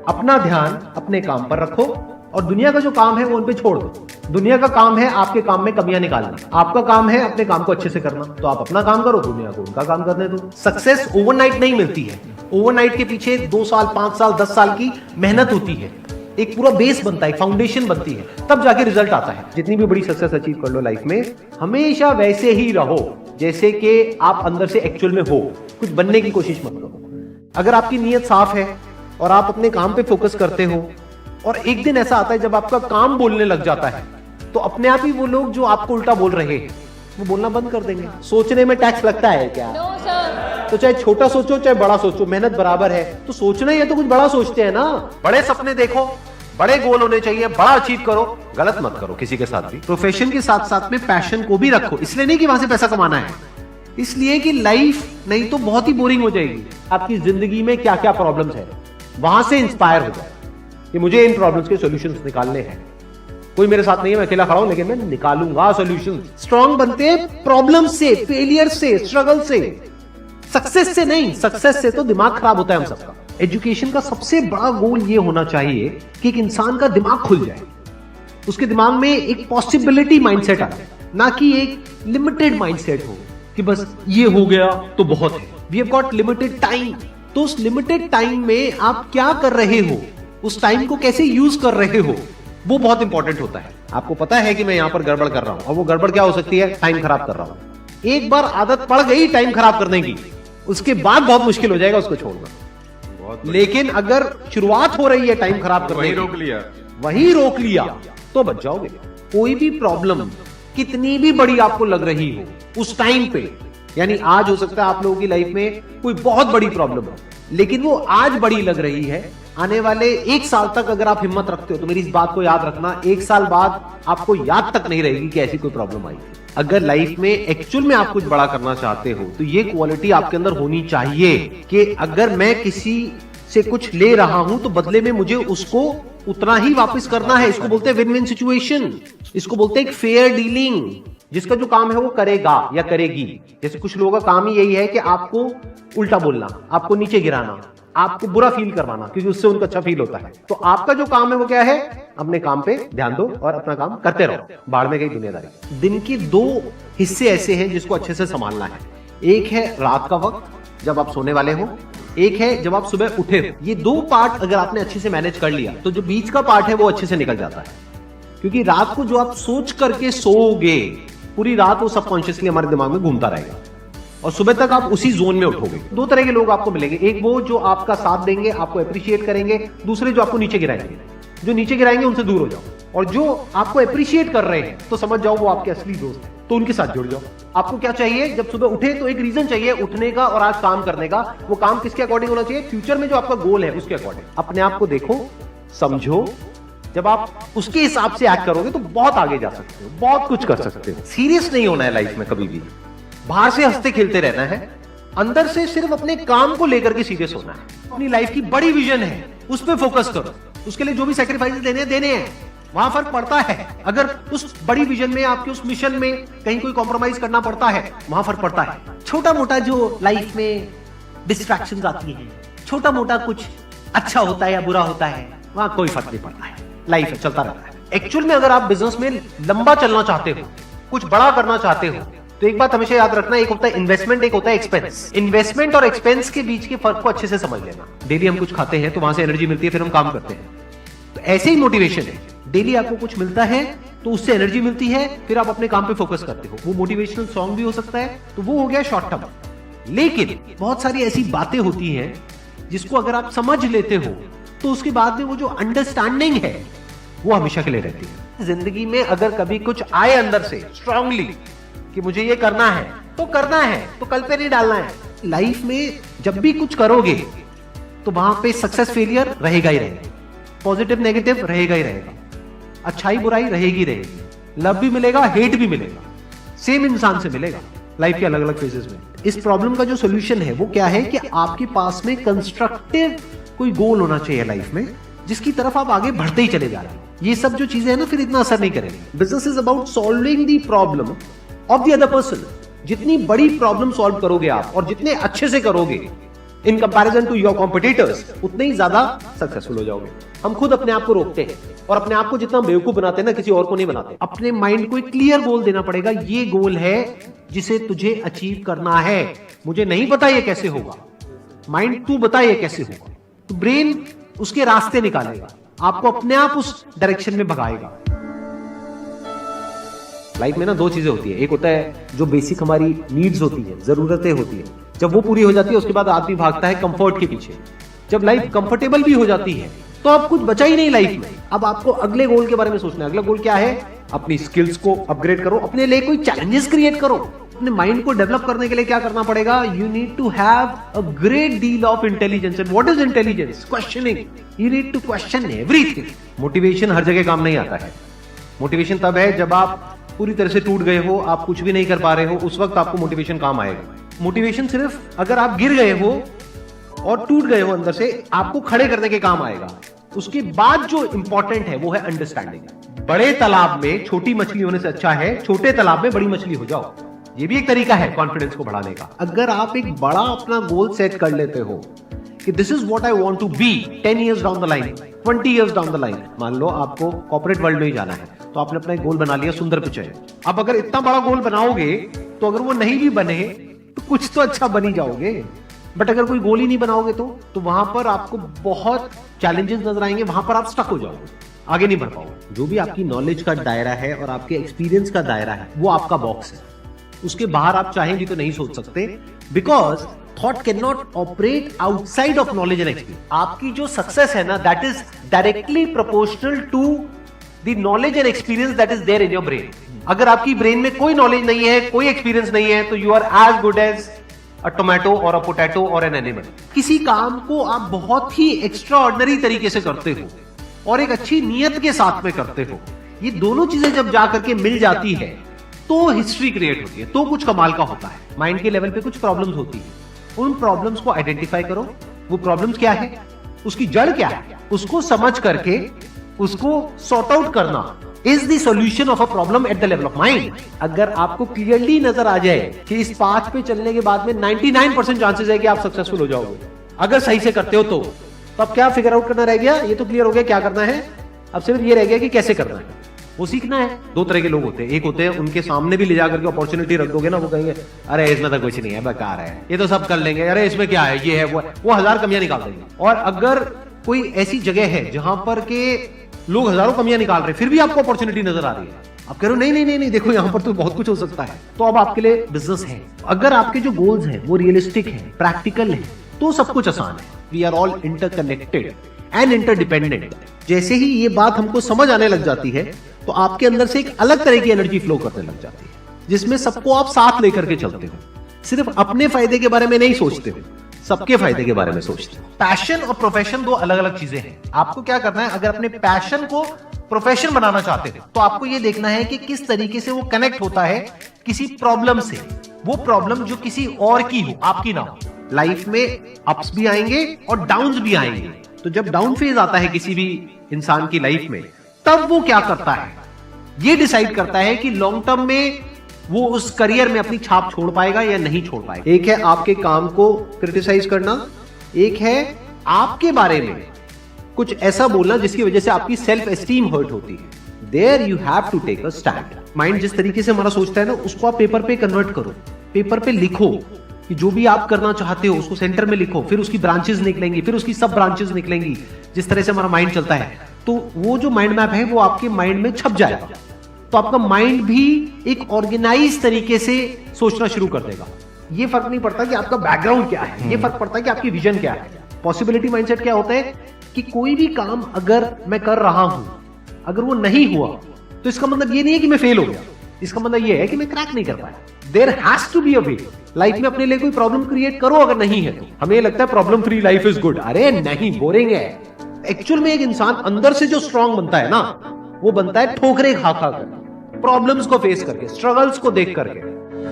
अपना ध्यान अपने काम पर रखो और दुनिया का जो काम है वो उन पे छोड़ दो। दुनिया का काम है आपके काम में कमियां निकालना, आपका काम है अपने काम को अच्छे से करना। तो आप अपना काम करो, दुनिया को उनका काम करने दो। सक्सेस ओवरनाइट नहीं मिलती है, ओवरनाइट के पीछे 2 साल 5 साल 10 साल की मेहनत होती है, एक पूरा बेस बनता है, फाउंडेशन बनती है, तब जाके रिजल्ट आता है। जितनी भी बड़ी सक्सेस अचीव कर लो लाइफ में, हमेशा वैसे ही रहो जैसे कि आप अंदर से एक्चुअल में हो, कुछ बनने की कोशिश मत करो। अगर आपकी नीयत साफ है और आप अपने काम पे फोकस करते हो और एक दिन ऐसा आता है जब आपका काम बोलने लग जाता है, तो अपने आप ही वो लोग जो आपको उल्टा बोल रहे हैं वो बोलना बंद कर देंगे। सोचने में टैक्स लगता है क्या? तो चाहे छोटा सोचो चाहे बड़ा सोचो, मेहनत बराबर है। तो सोचना ही है तो कुछ बड़ा सोचते हैं ना। बड़े सपने देखो, बड़े गोल होने चाहिए, बड़ा अचीव करो, गलत मत करो किसी के साथ भी। प्रोफेशन के साथ साथ में पैशन को भी रखो, इसलिए नहीं कि वहां से पैसा कमाना है, इसलिए कि लाइफ नहीं तो बहुत ही बोरिंग हो जाएगी। आपकी जिंदगी में क्या क्या प्रॉब्लम्स है वहां से इंस्पायर हो जाए कि मुझे इन प्रॉब्लम्स के सॉल्यूशंस निकालने हैं। कोई मेरे साथ नहीं है, मैं अकेला खड़ा हूं, लेकिन मैं निकालूंगा सॉल्यूशन। स्ट्रांग बनते हैं प्रॉब्लम से, फेलियर से, स्ट्रगल से, सक्सेस से नहीं। सक्सेस से तो दिमाग खराब होता है हम सबका। एजुकेशन का सबसे बड़ा गोल ये होना चाहिए कि एक इंसान का दिमाग खुल जाए, उसके दिमाग में एक पॉसिबिलिटी माइंडसेट आए, ना कि एक लिमिटेड माइंडसेट हो कि बस ये हो गया तो बहुत है। We have got limited time, तो उस लिमिटेड टाइम में आप क्या कर रहे हो, उस टाइम को कैसे यूज कर रहे हो, वो बहुत इंपॉर्टेंट होता है। आपको पता है कि मैं यहां पर गड़बड़ कर रहा हूं, और वो गड़बड़ क्या हो सकती है? टाइम खराब कर रहा हूं। एक बार आदत पड़ गई टाइम खराब करने की, उसके बाद बहुत मुश्किल हो जाएगा उसको छोड़ना। लेकिन अगर शुरुआत हो रही है टाइम खराब करने की, वही रोक लिया तो बच जाओगे। कोई भी प्रॉब्लम कितनी भी बड़ी आपको लग रही हो उस टाइम पे, यानी आज हो सकता है आप लोगों की लाइफ में कोई बहुत बड़ी प्रॉब्लम हो, लेकिन वो आज बड़ी लग रही है, आने वाले 1 साल तक अगर आप हिम्मत रखते हो तो मेरी इस बात को याद रखना, 1 साल बाद आपको याद तक नहीं रहेगी कि ऐसी कोई प्रॉब्लम आई थी। अगर लाइफ में एक्चुअल में आप कुछ बड़ा करना चाहते हो तो ये क्वालिटी आपके अंदर होनी चाहिए कि अगर मैं किसी से कुछ ले रहा हूं तो बदले में मुझे उसको उतना ही वापस करना है। इसको बोलते हैं विन विन सिचुएशन, इसको बोलते हैं एक फेयर डीलिंग। जिसका जो काम है वो करेगा या करेगी। जैसे कुछ लोगों का काम ही यही है कि आपको उल्टा बोलना, आपको नीचे गिराना, आपको बुरा फील करवाना, क्योंकि उससे उनको अच्छा फील होता है। तो आपका जो काम है वो क्या है? अपने काम पे ध्यान दो और अपना काम करते रहो, बाहर में गई दुनियादारी। दिन के 2 हिस्से ऐसे हैं जिसको अच्छे से संभालना है। एक है रात का वक्त जब आप सोने वाले हो, एक है जब आप सुबह उठे हो। ये 2 पार्ट अगर आपने अच्छे से मैनेज कर लिया तो जो बीच का पार्ट है वो अच्छे से निकल जाता है। क्योंकि रात को जो आप सोच करके सोओगे, पूरी रात वो सबकॉन्शियसली हमारे दिमाग में घूमता रहेगा और सुबह तक आप उसी जोन में उठोगे। 2 तरह के लोग आपको मिलेंगे, एक वो जो आपका साथ देंगे, आपको अप्रिशिएट करेंगे, दूसरे जो आपको नीचे गिराएंगे। जो नीचे गिराएंगे उनसे दूर हो जाओ, और जो आपको अप्रिशिएट कर रहे हैं तो समझ जाओ वो आपके असली दोस्त हैं, तो उनके साथ जुड़ जाओ। आपको क्या चाहिए? जब सुबह उठे तो एक रीजन चाहिए उठने का और आज काम करने का। वो काम किसके अकॉर्डिंग होना चाहिए? फ्यूचर में जो आपका गोल है उसके अकॉर्डिंग। अपने आप को देखो, समझो, जब आप उसके हिसाब से एक्ट करोगे तो बहुत आगे जा सकते हो, बहुत कुछ कर सकते हो। सीरियस नहीं होना है लाइफ में कभी भी, बाहर से हंसते खेलते रहना है, अंदर से सिर्फ अपने काम को लेकर के सीरियस होना है। अपनी लाइफ की बड़ी विजन है, उस पर फोकस करो, उसके लिए जो भी सैक्रिफाइस देने हैं वहां फर्क पड़ता है। अगर उस बड़ी विजन में, आपके उस मिशन में कहीं कोई कॉम्प्रोमाइज करना पड़ता है, वहां फर्क पड़ता है। छोटा मोटा जो लाइफ में डिस्ट्रैक्शंस आती हैं, छोटा मोटा कुछ अच्छा होता है या बुरा होता है, वहां कोई फर्क नहीं पड़ता है। लाइफ है, चलता रहता है। एक्चुअल में अगर आप बिजनेस में लंबा चलना चाहते हो, कुछ बड़ा करना चाहते हो, तो एक बात हमेशा याद रखना, एक होता है इन्वेस्टमेंट, एक होता है एक्सपेंस। इन्वेस्टमेंट और एक्सपेंस के बीच के फर्क को अच्छे से समझ लेना। डेली हम कुछ खाते हैं तो वहां से एनर्जी मिलती है, फिर हम काम करते हैं। तो ऐसे ही मोटिवेशन है, डेली आपको कुछ मिलता है तो उससे एनर्जी मिलती है, फिर आप अपने काम पे फोकस करते हो। वो मोटिवेशनल सॉन्ग भी हो सकता है, तो वो हो गया शॉर्ट टर्म। लेकिन बहुत सारी ऐसी बातें होती हैं जिसको अगर आप समझ लेते हो तो उसके बाद में वो जो अंडरस्टैंडिंग है वो हमेशा के लिए रहती है। जिंदगी में अगर कभी कुछ आए अंदर से स्ट्रांगली कि मुझे ये करना है तो करना है, तो कल पे नहीं डालना है। लाइफ में जब भी कुछ करोगे तो वहां पे सक्सेस फेलियर रहेगा ही रहेगा, पॉजिटिव नेगेटिव रहेगा ही रहेगा, अच्छाई बुराई रहेगी रहेगी, लव भी मिलेगा, हेट भी मिलेगा, सेम इंसान से मिलेगा लाइफ के अलग अलग फेजेस में। इस प्रॉब्लम का जो सोल्यूशन है वो क्या है कि आपके पास में कंस्ट्रक्टिव कोई गोल होना चाहिए लाइफ में, जिसकी तरफ आप आगे बढ़ते ही चले जा रहे हैं। ये सब जो चीजें हैं ना, फिर इतना असर नहीं करेंगे। Business is about solving the problem of the other person. जितनी बड़ी प्रॉब्लम सॉल्व करोगे आप और जितने अच्छे से करोगे, in comparison to your competitors, उतने ही ज्यादा सक्सेसफुल हो जाओगे। हम खुद अपने आप को रोकते हैं और अपने आप को जितना बेवकूफ बनाते हैं ना, किसी और को नहीं बनाते। अपने माइंड को एक क्लियर गोल देना पड़ेगा, ये गोल है जिसे तुझे अचीव करना है। मुझे नहीं पता ये कैसे होगा, माइंड तू बता ये कैसे होगा, तो ब्रेन उसके रास्ते निकालेगा, आपको अपने आप उस डायरेक्शन में भगाएगा। लाइफ में ना दो चीजें होती है, एक होता है जो बेसिक हमारी नीड्स होती है, जरूरतें होती है, जब वो पूरी हो जाती है उसके बाद आदमी भागता है कंफर्ट के पीछे। जब लाइफ कंफर्टेबल भी हो जाती है तो अब कुछ बचा ही नहीं लाइफ में। अब आपको अगले गोल के बारे में सोचना है। अगला गोल क्या है? अपनी स्किल्स को अपग्रेड करो, अपने लिए कोई चैलेंजेस क्रिएट करो। अपने माइंड को डेवलप करने के लिए क्या करना पड़ेगा? You need to have a great deal of intelligence. And what is intelligence? Questioning. You need to question everything. Motivation हर जगह काम नहीं आता है। मोटिवेशन तब है जब आप पूरी तरह से टूट गए हो, आप कुछ भी नहीं कर पा रहे हो, उस वक्त आपको मोटिवेशन काम आएगा। मोटिवेशन सिर्फ अगर आप गिर गए हो और टूट गए हो अंदर से, आपको खड़े करने के काम आएगा। उसके बाद जो इंपॉर्टेंट है वो है अंडरस्टैंडिंग। बड़े तालाब में छोटी मछली होने से अच्छा है छोटे तालाब में बड़ी मछली हो जाओ। ये भी एक तरीका है कॉन्फिडेंस को बढ़ाने का। अगर आप एक बड़ा अपना गोल सेट कर लेते हो कि this is what I want to be 10 years down the line, 20 years down the line. मान लो आपको कॉर्पोरेट वर्ल्ड में ही जाना है, तो आपने अपना एक गोल बना लिया सुंदर पिचाई। अब अगर इतना बड़ा गोल बनाओगे तो अगर वो नहीं भी बने तो कुछ तो अच्छा बन ही जाओगे। बट अगर कोई गोल ही नहीं बनाओगे तो वहां पर आपको बहुत चैलेंजेस नजर आएंगे, वहां पर आप स्टक हो जाओगे, आगे नहीं बढ़ पाओगे। जो भी आपकी नॉलेज का दायरा है और आपके एक्सपीरियंस का दायरा है वो आपका बॉक्स है। उसके बाहर आप चाहेंगे तो नहीं सोच सकते, because thought can not operate outside of knowledge and experience. आपकी जो सक्सेस है ना, that is directly proportional to the knowledge and experience that is there in your brain. अगर आपकी ब्रेन में कोई नॉलेज नहीं है, कोई एक्सपीरियंस नहीं है, तो you are as good as a tomato और अ पोटैटो और एन एनिमल। किसी काम को आप बहुत ही एक्स्ट्रा ऑर्डिनरी तरीके से करते हो और एक अच्छी नीयत के साथ में करते हो, ये दोनों चीजें जब जाकर के मिल जाती है तो हिस्ट्री क्रिएट होती है, तो कुछ कमाल का होता है। माइंड के लेवल पे कुछ प्रॉब्लम्स होती है, उन प्रॉब्लम्स को आइडेंटिफाई करो। वो प्रॉब्लम्स क्या है, उसकी जड़ क्या है, उसको समझ करके उसको सॉर्ट आउट करना is the solution of a problem at the level of mind. अगर आपको क्लियरली नजर आ जाए कि इस पाथ पे चलने के बाद में 99% चांसेस है कि आप सक्सेसफुल हो जाओगे अगर सही से करते हो, तो अब क्या फिगर आउट करना रह गया? ये तो क्लियर हो गया क्या करना है, अब सिर्फ ये रह गया कि कैसे करना है, वो सीखना है। दो तरह के लोग होते हैं, एक होते हैं उनके सामने भी ले जाकर के अपॉर्चुनिटी रख दोगे ना, वो कहेंगे अरे इसमें तो कुछ नहीं है, बेकार है, ये तो सब कर लेंगे, अरे इसमें क्या है, ये है वो 1000 कमियां निकाल देंगे। और अगर कोई ऐसी जगह है जहां पर के लोग हजारों कमियां निकाल रहे, फिर भी आपको अपॉर्चुनिटी नजर आ रही है, आप कह रहे हो नहीं नहीं नहीं नहीं, देखो यहां पर तो बहुत कुछ हो सकता है, तो अब आपके लिए बिजनेस है। अगर आपके जो गोल्स हैं वो रियलिस्टिक है, प्रैक्टिकल है, तो सब कुछ आसान है। We are all interconnected and interdependent. जैसे ही ये बात हमको समझ आने लग जाती है तो आपके अंदर से एक अलग तरह की एनर्जी फ्लो करने लग जाती है, जिसमें सबको आप साथ लेकर के चलते हो। सिर्फ अपने फायदे के बारे में नहीं सोचते हो, सबके फायदे के बारे में सोचते हो। पैशन और प्रोफेशन दो अलग अलग चीजें हैं। आपको क्या करना है, अगर अपने पैशन को प्रोफेशन बनाना चाहते हो तो आपको यह देखना है कि किस तरीके से वो कनेक्ट होता है किसी प्रॉब्लम से। वो प्रॉब्लम जो किसी और की हो, आपकी ना हो। लाइफ में अप्स भी आएंगे और डाउन्स भी आएंगे, तो जब डाउन फेज आता है किसी भी इंसान की लाइफ में, तब वो क्या करता है, ये डिसाइड करता है कि लॉन्ग टर्म में वो उस करियर में अपनी छाप छोड़ पाएगा या नहीं छोड़ पाएगा। एक है आपके काम को क्रिटिसाइज करना, एक है आपके बारे में कुछ ऐसा बोलना जिसकी वजह से आपकी सेल्फ एस्टीम हर्ट होती है। There you have to take a stand. Mind जिस तरीके से हमारा सोचता है ना, उसको आप पेपर पे कन्वर्ट करो, पेपर पे लिखो कि जो भी आप करना चाहते हो उसको सेंटर में लिखो, फिर उसकी ब्रांचेस निकलेंगी, फिर उसकी सब ब्रांचेस निकलेंगी। जिस तरह से हमारा माइंड चलता है, तो वो जो माइंड मैप है वो आपके माइंड में छप जाएगा, तो आपका माइंड भी एक ऑर्गेनाइज तरीके से सोचना शुरू कर देगा। ये फर्क नहीं पड़ता कि आपका बैकग्राउंड क्या है, ये फर्क पड़ता है कि आपकी विजन क्या है। पॉसिबिलिटी माइंडसेट क्या होता है कि कोई भी काम अगर मैं कर रहा हूं, अगर वो नहीं हुआ तो इसका मतलब ये नहीं है कि मैं फेल हो गया, इसका मतलब ये है कि मैं क्रैक नहीं कर पाया। There has to be a way. Life में अपने लिए कोई प्रॉब्लम क्रिएट करो, अगर नहीं है तो। हमें लगता है problem free life is good, अरे नहीं, बोरिंग है। एक्चुअल में एक इंसान अंदर से जो स्ट्रांग बनता है ना, वो बनता है ठोकरे खा खा कर, प्रॉब्लम्स को फेस करके, स्ट्रगल्स को देख करके।